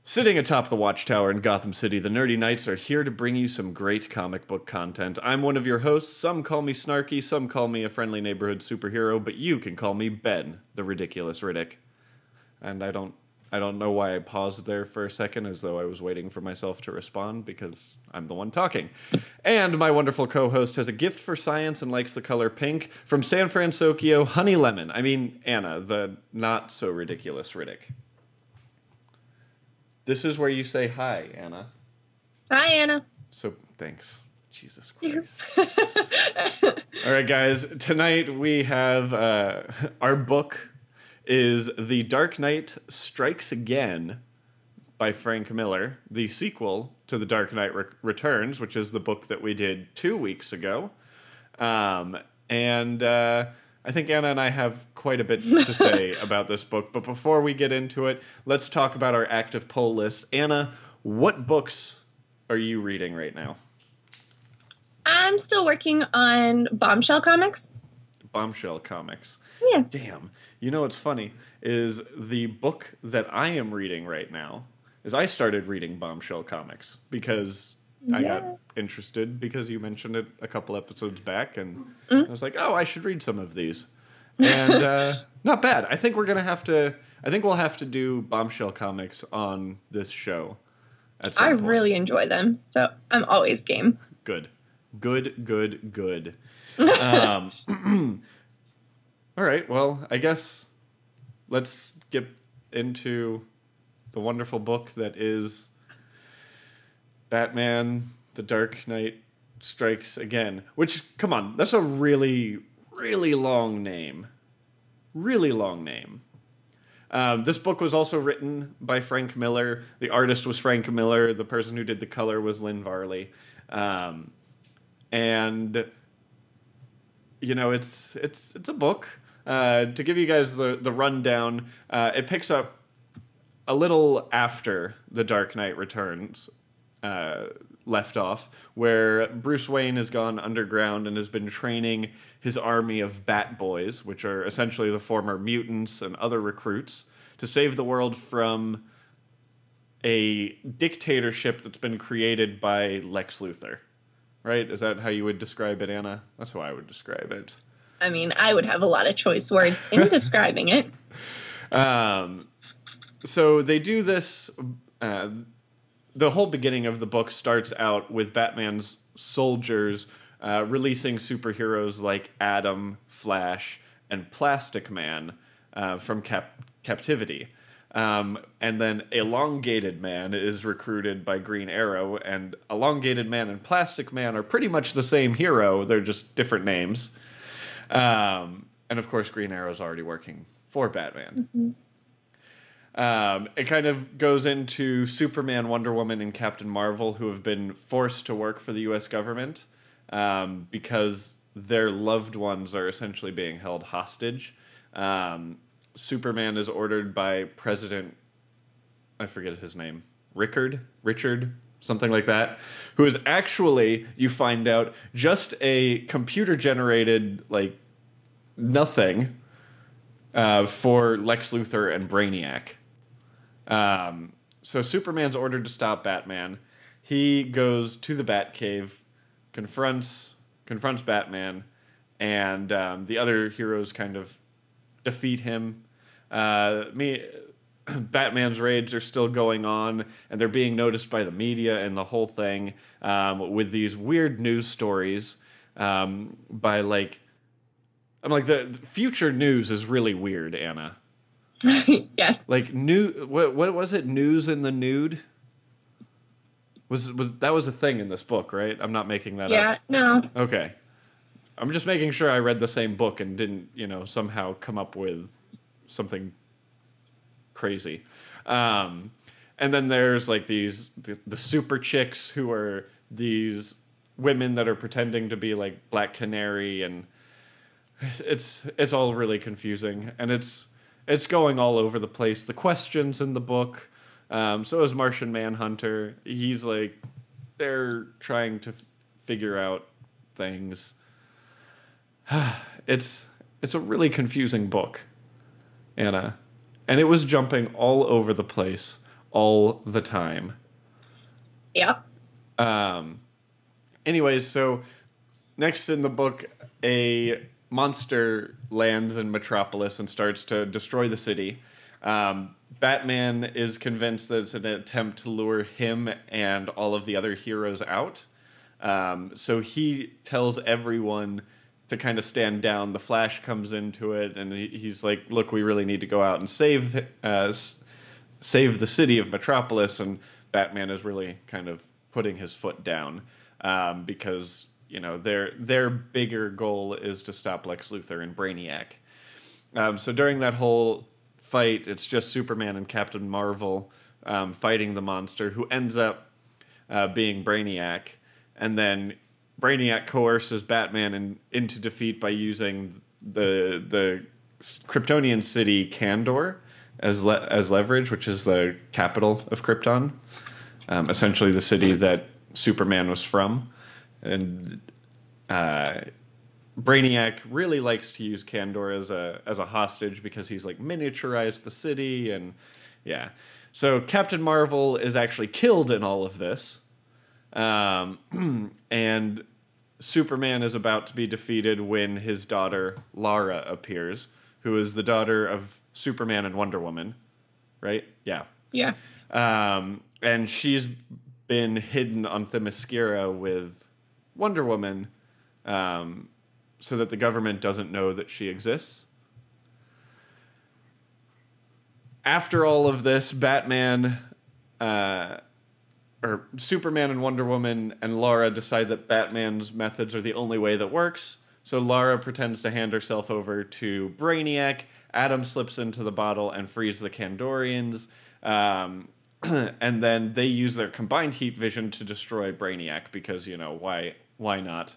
Sitting atop the Watchtower in Gotham City, the Nerdy Knights are here to bring you some great comic book content. I'm one of your hosts. Some call me Snarky, some call me a friendly neighborhood superhero, but you can call me Ben, the Ridiculous Riddick. And I don't know why I paused there for a second, as though I was waiting for myself to respond, because I'm the one talking. And my wonderful co-host has a gift for science and likes the color pink. From San Francisco, Honey Lemon. I mean, Anna, the not-so-ridiculous Riddick. This is where you say hi, Anna. Hi, Anna. So, thanks. Jesus Christ. All right, guys. Tonight we have our book is The Dark Knight Strikes Again by Frank Miller, the sequel to The Dark Knight Returns, which is the book that we did 2 weeks ago. I think Anna and I have quite a bit to say about this book, but before we get into it, let's talk about our active poll list. Anna, what books are you reading right now? I'm still working on Bombshell comics. Bombshell comics. Yeah. Damn. You know what's funny is the book that I am reading right now is I started reading Bombshell comics because I got interested because you mentioned it a couple episodes back, and I was like, oh, I should read some of these. And not bad. I think we'll have to do Bombshell comics on this show at some point. Really enjoy them, so I'm always game. Good. All right, well, I guess let's get into the wonderful book that is Batman, The Dark Knight Strikes Again. Which, come on, that's a really, really long name. Really long name. This book was also written by Frank Miller. The artist was Frank Miller. The person who did the color was Lynn Varley. And, you know, it's a book. To give you guys the rundown, it picks up a little after The Dark Knight Returns left off, where Bruce Wayne has gone underground and has been training his army of Bat Boys, which are essentially the former mutants and other recruits, to save the world from a dictatorship that's been created by Lex Luthor. Right? Is that how you would describe it, Anna? That's how I would describe it. I mean, I would have a lot of choice words in describing it. So they do this. The whole beginning of the book starts out with Batman's soldiers releasing superheroes like Atom, Flash, and Plastic Man from captivity. And then Elongated Man is recruited by Green Arrow, and Elongated Man and Plastic Man are pretty much the same hero. They're just different names. And of course, Green Arrow's already working for Batman. Mm-hmm. It kind of goes into Superman, Wonder Woman, and Captain Marvel, who have been forced to work for the U.S. government because their loved ones are essentially being held hostage. Superman is ordered by President, I forget his name, Richard, something like that, who is actually, you find out, just a computer-generated, nothing for Lex Luthor and Brainiac. So Superman's ordered to stop Batman. He goes to the Batcave, confronts Batman, and the other heroes kind of defeat him. Batman's raids are still going on, and they're being noticed by the media and the whole thing, with these weird news stories by the future news is really weird, Anna. Yes. What was it? News in the nude? Was that was a thing in this book, right? I'm not making that up. Yeah, no. Okay. I'm just making sure I read the same book and didn't, somehow come up with something crazy. And then there's the super chicks who are these women that are pretending to be like Black Canary, and it's all really confusing, and it's going all over the place. The questions in the book, so is Martian Manhunter. He's they're trying to figure out things. It's a really confusing book, Anna, and it was jumping all over the place all the time. Yeah. Anyways, so next in the book, a monster lands in Metropolis and starts to destroy the city. Batman is convinced that it's an attempt to lure him and all of the other heroes out. So he tells everyone to kind of stand down. The Flash comes into it, and he's like, "Look, we really need to go out and save the city of Metropolis." And Batman is really kind of putting his foot down because their bigger goal is to stop Lex Luthor and Brainiac. So during that whole fight, it's just Superman and Captain Marvel fighting the monster, who ends up being Brainiac. And then Brainiac coerces Batman into defeat by using the Kryptonian city Kandor as leverage, which is the capital of Krypton, essentially the city that Superman was from. And Brainiac really likes to use Kandor as a hostage because he's like miniaturized the city, and yeah. So Captain Marvel is actually killed in all of this. And Superman is about to be defeated when his daughter Lara appears, who is the daughter of Superman and Wonder Woman, right? Yeah. Yeah. And she's been hidden on Themyscira with Wonder Woman, so that the government doesn't know that she exists. After all of this, Superman and Wonder Woman and Lara decide that Batman's methods are the only way that works. So Lara pretends to hand herself over to Brainiac. Adam slips into the bottle and frees the Kandorians. And then they use their combined heat vision to destroy Brainiac because, why not?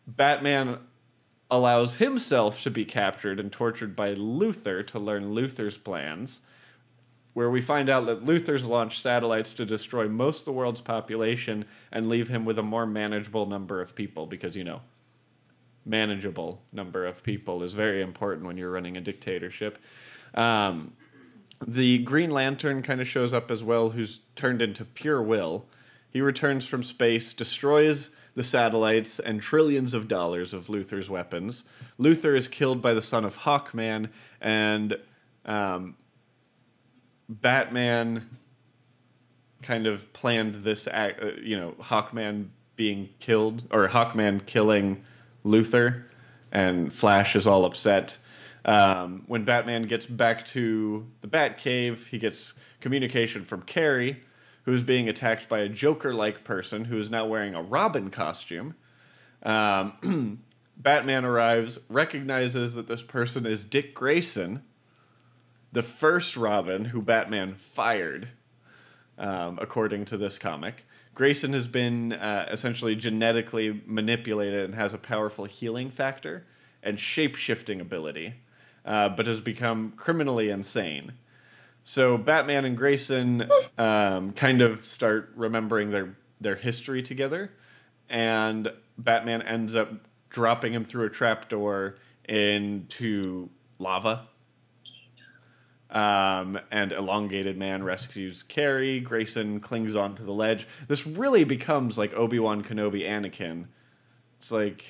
Batman allows himself to be captured and tortured by Luthor to learn Luthor's plans, where we find out that Luthor's launched satellites to destroy most of the world's population and leave him with a more manageable number of people, because, manageable number of people is very important when you're running a dictatorship. The Green Lantern kind of shows up as well, who's turned into pure will. He returns from space, destroys the satellites and trillions of dollars of Luthor's weapons. Luthor is killed by the son of Hawkman, and Batman kind of planned this act, Hawkman being killed, or Hawkman killing Luthor, and Flash is all upset. When Batman gets back to the Batcave, he gets communication from Carrie, who's being attacked by a Joker-like person who is now wearing a Robin costume. Batman arrives, recognizes that this person is Dick Grayson, the first Robin who Batman fired, according to this comic. Grayson has been essentially genetically manipulated and has a powerful healing factor and shape-shifting ability, but has become criminally insane. So Batman and Grayson kind of start remembering their history together, and Batman ends up dropping him through a trapdoor into lava. And Elongated Man rescues Carrie. Grayson clings onto the ledge. This really becomes like Obi-Wan Kenobi Anakin. It's like,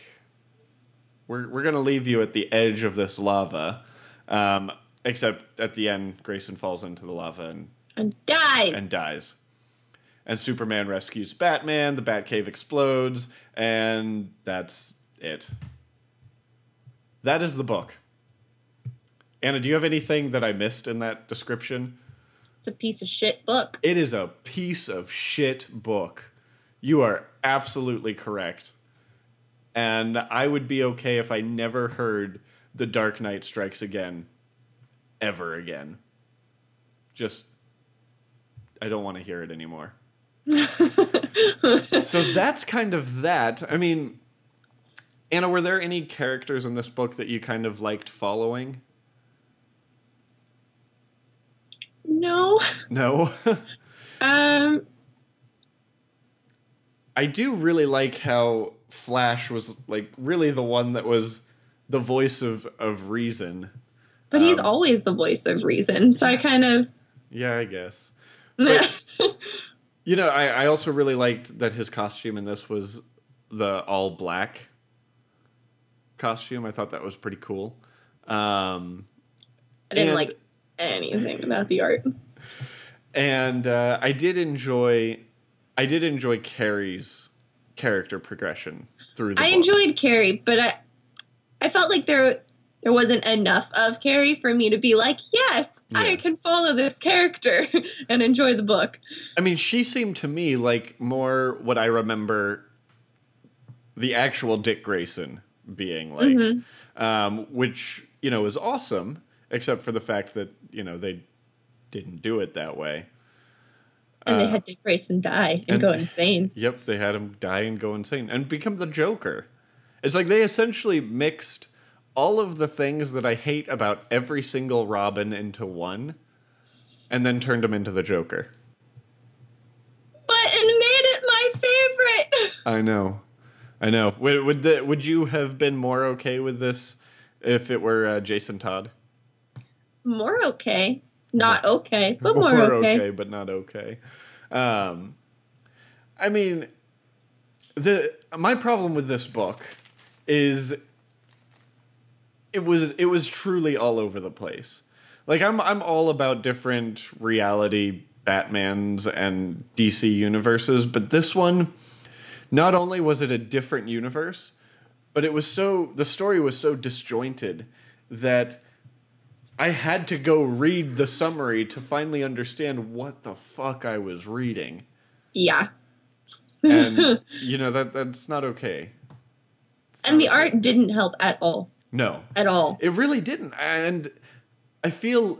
we're going to leave you at the edge of this lava. Except at the end, Grayson falls into the lava and dies. And Superman rescues Batman, the Batcave explodes, and that's it. That is the book. Anna, do you have anything that I missed in that description? It's a piece of shit book. It is a piece of shit book. You are absolutely correct. And I would be okay if I never heard The Dark Knight Strikes Again ever again. Just, I don't want to hear it anymore. So that's kind of that. I mean, Anna, were there any characters in this book that you kind of liked following? No. No? I do really like how Flash was like really the one that was the voice of reason. But he's always the voice of reason, so I kind of... Yeah, I guess. But, you know, I also really liked that his costume in this was the all black costume. I thought that was pretty cool. I didn't like anything about the art. And I did enjoy Carrie's character progression through the book. I enjoyed Carrie, but I felt like there wasn't enough of Carrie for me to be like, yes, yeah. I can follow this character and enjoy the book. I mean, she seemed to me like more what I remember the actual Dick Grayson being like, which, you know, is awesome, except for the fact that, you know, they didn't do it that way. And they had Dick Grayson die and go insane. Yep, they had him die and go insane and become the Joker. It's like they essentially mixed all of the things that I hate about every single Robin into one, and then turned him into the Joker. But it made it my favorite. I know. Would you have been more okay with this if it were Jason Todd? More okay. Not okay, but more okay. Okay, but not okay. I mean, my problem with this book is it was truly all over the place. Like I'm all about different reality Batmans and DC universes, but this one, not only was it a different universe, but the story was so disjointed that I had to go read the summary to finally understand what the fuck I was reading. Yeah. And, you know, that's not okay. And the art didn't help at all. No. At all. It really didn't. And I feel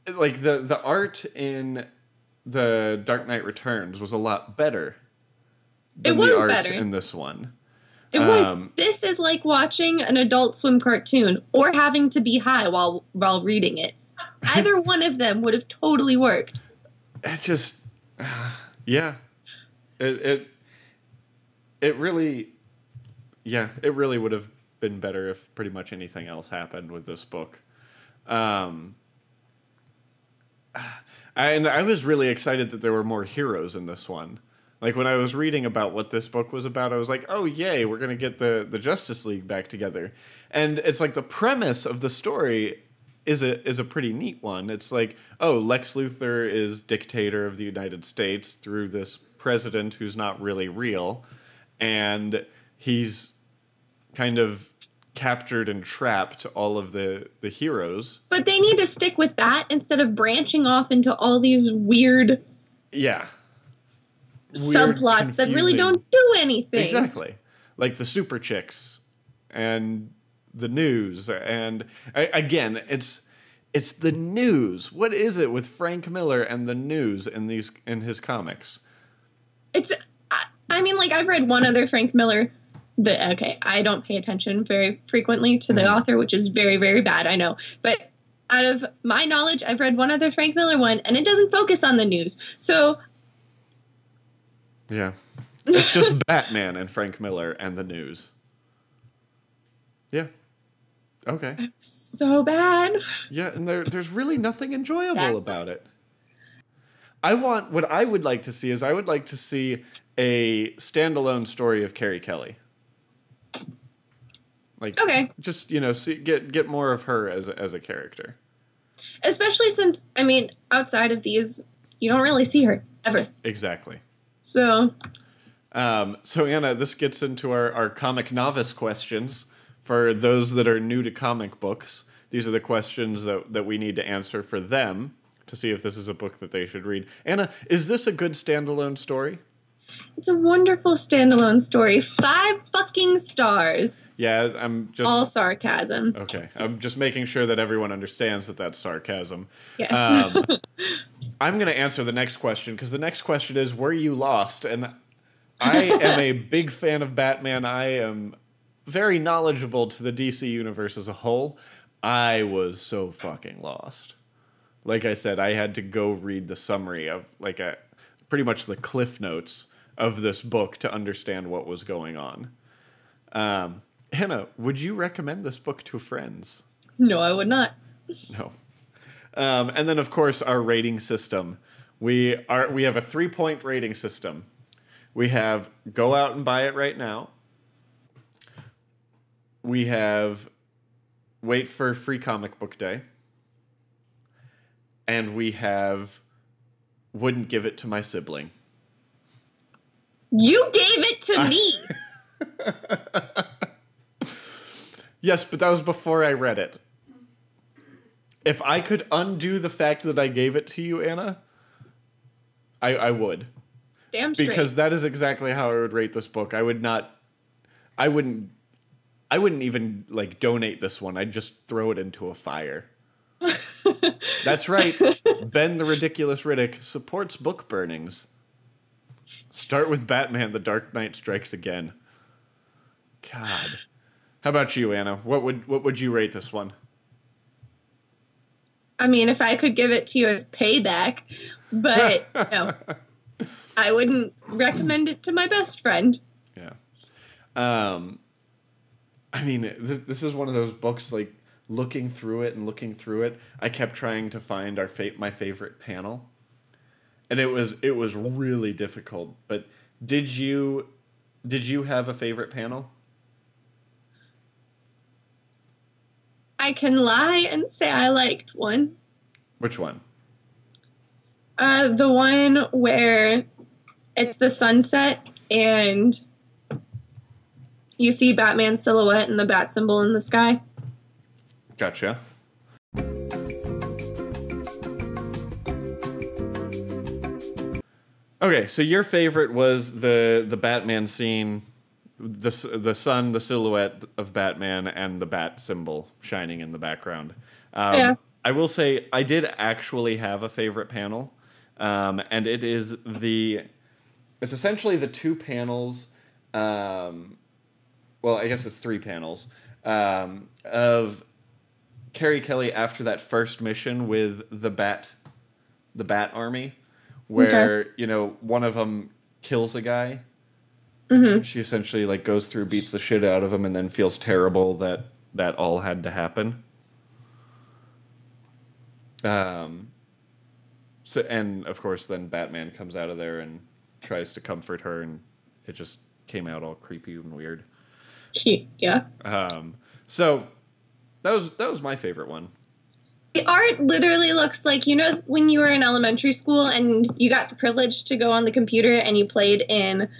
like the art in The Dark Knight Returns was a lot better than the art in this one. It was. This is like watching an Adult Swim cartoon or having to be high while reading it. Either one of them would have totally worked. It just, yeah. It really, yeah, it really would have been better if pretty much anything else happened with this book. And I was really excited that there were more heroes in this one. Like, when I was reading about what this book was about, I was like, oh, yay, we're going to get the Justice League back together. And it's like the premise of the story is a pretty neat one. It's like, oh, Lex Luthor is dictator of the United States through this president who's not really real. And he's kind of captured and trapped all of the heroes. But they need to stick with that instead of branching off into all these weird... Yeah. subplots that really don't do anything. Exactly. Like the super chicks and the news. And again, it's the news. What is it with Frank Miller and the news in his comics? I mean, like, I've read one other Frank Miller. I don't pay attention very frequently to the author, which is very, very bad, I know. But out of my knowledge, I've read one other Frank Miller one, and it doesn't focus on the news. So... yeah. It's just Batman and Frank Miller and the news. Yeah. Okay. So bad. Yeah, and there's really nothing enjoyable about it. What I would like to see is a standalone story of Carrie Kelly. Like, okay. Just, you know, get more of her as a character. Especially since, I mean, outside of these, you don't really see her ever. Exactly. So Anna, this gets into our comic novice questions. For those that are new to comic books, these are the questions that we need to answer for them to see if this is a book that they should read. Anna, is this a good standalone story? It's a wonderful standalone story. 5 fucking stars. Yeah, I'm just... all sarcasm. Okay, I'm just making sure that everyone understands that that's sarcasm. Yes. I'm going to answer the next question, because the next question is, were you lost? And I am a big fan of Batman. I am very knowledgeable to the DC universe as a whole. I was so fucking lost. Like I said, I had to go read the summary of, like, pretty much the cliff notes of this book to understand what was going on. Hannah, would you recommend this book to friends? No, I would not. No. And then, of course, our rating system. We have a 3-point rating system. We have go out and buy it right now. We have wait for free comic book day. And we have wouldn't give it to my sibling. You gave it to me. Yes, but that was before I read it. If I could undo the fact that I gave it to you, Anna, I would. Damn straight. Because that is exactly how I would rate this book. I wouldn't even like donate this one. I'd just throw it into a fire. That's right. Ben the Ridiculous Riddick supports book burnings. Start with Batman: The Dark Knight Strikes Again. God. How about you, Anna? What would you rate this one? I mean, if I could give it to you as payback, but no. I wouldn't recommend it to my best friend. Yeah. I mean, this is one of those books, like, looking through it, I kept trying to find my favorite panel. And it was really difficult. But did you have a favorite panel? I can lie and say I liked one. Which one? The one where it's the sunset and you see Batman's silhouette and the bat symbol in the sky. Gotcha. Okay, so your favorite was the Batman scene, the sun, the silhouette of Batman, and the bat symbol shining in the background. Yeah. I will say I did actually have a favorite panel, and it's essentially the two panels. Well, I guess it's 3 panels of Carrie Kelly after that first mission with the Bat Army, where one of them kills a guy. Mm-hmm. She essentially like goes through, beats the shit out of him, and then feels terrible that all had to happen. So, and of course, then Batman comes out of there and tries to comfort her, and it just came out all creepy and weird. Yeah. So that was my favorite one. The art literally looks like, when you were in elementary school and you got the privilege to go on the computer and you played in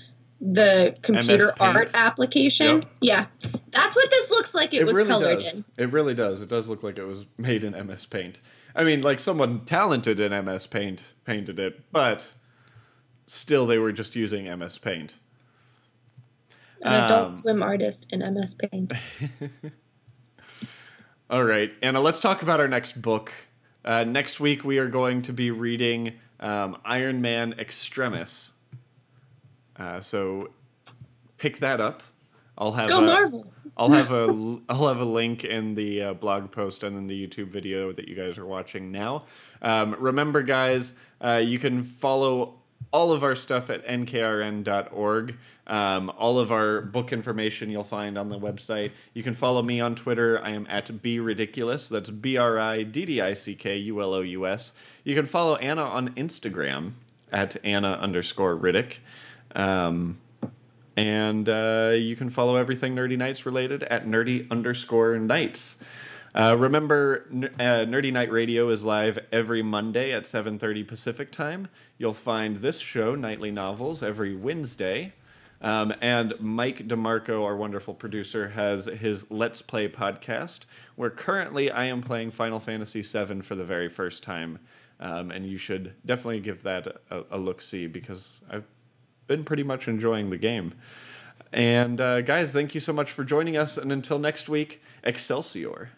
the computer art application. Yep. Yeah. That's what this looks like it was really colored does. in. It really does. It does look like it was made in MS Paint. I mean, like someone talented in MS Paint painted it, but still they were just using MS Paint. An Adult Swim artist in MS Paint. All right, Anna, let's talk about our next book. Next week we are going to be reading Iron Man Extremis. So pick that up. Go Marvel. I'll have a link in the blog post and in the YouTube video that you guys are watching now. Remember, guys, you can follow all of our stuff at nkrn.org. All of our book information you'll find on the website. You can follow me on Twitter. I am at bridiculous. That's BRIDDICKULOUS. You can follow Anna on Instagram at Anna_Riddick. And you can follow everything Nerdy Nights related at nerdy_nights. Remember, Nerdy Night Radio is live every Monday at 7:30 Pacific Time. You'll find this show, Nightly Novels, every Wednesday. And Mike DeMarco, our wonderful producer, has his Let's Play podcast, where currently I am playing Final Fantasy VII for the very first time. And you should definitely give that a look-see, because I've been pretty much enjoying the game. And guys, thank you so much for joining us. And until next week, Excelsior.